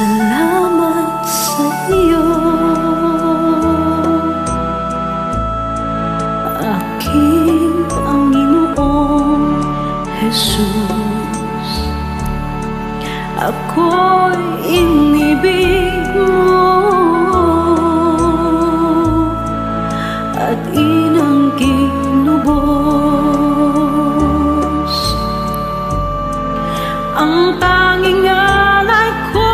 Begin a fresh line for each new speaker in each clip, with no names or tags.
Salamat sa iyo, aking Panginoong Jesus. Ako'y inibig mo at inangging lubos. Ang tanging alay ko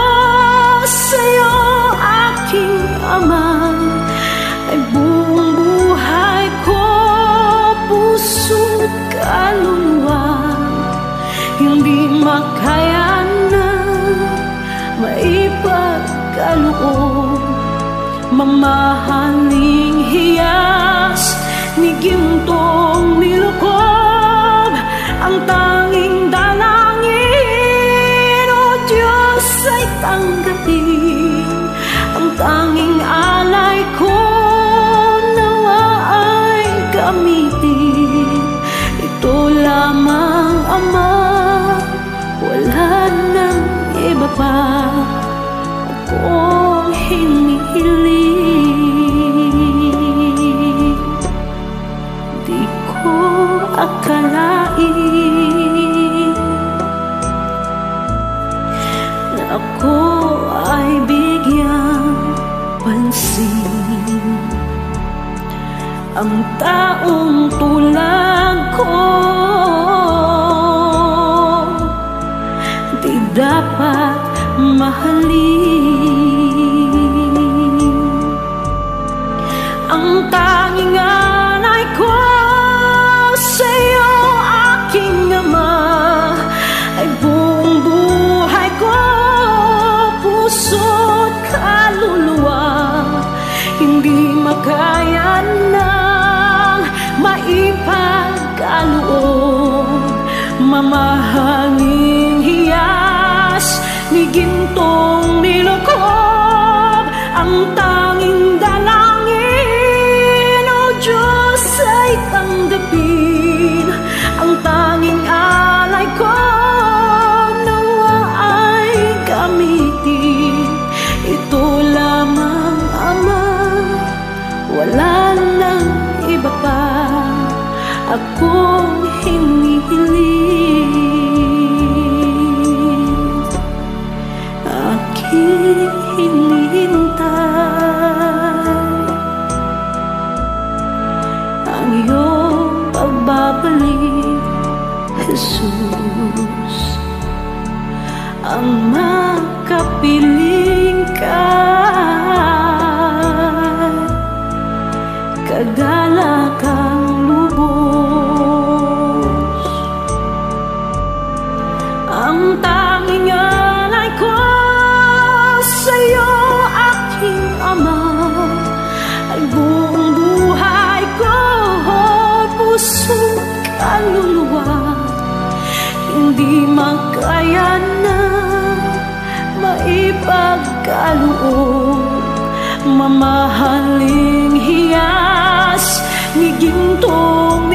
sa'yo, aking Ama, ay buong buhay ko, puso't kaluluwa. Hindi makaya na maipagkaloob, mamahaling hiyas ni gintong nilukob. Ang tanging dalangin, O Diyos, ay tanggapin. Ang tanging alay ko, nawa ay gamitin. Ito lamang, Ama, wala nang iba pa akong hinihiling. Di ko akalain na ako ay bigyang pansin. Ang taong tulad ko di dapat mahalin. Ang tanging alay ko sa'yo, aking Ama, ay buong buhay ko, puso't kaluluwa. Hindi makaya nang maipagkaloob, mamahaling hiyas ni gintong nilukob. Ang tanging dalangin, O Diyos, ay tanggapin. Ang tanging alay ko, nawa ay gamitin. Ito lamang, Ama, wala nang iba pa akong hinihiling. Aking hinihintay ang iyong pagbabalik, Jesus. Ang makapiling ka, kagalakang lubos. Ang tanging alay ko sa'yo, aking Ama, ay buong buhay ko, puso't kaluluwa. Hindi makaya na maipagkaloob, mamahaling hiyas ni gintong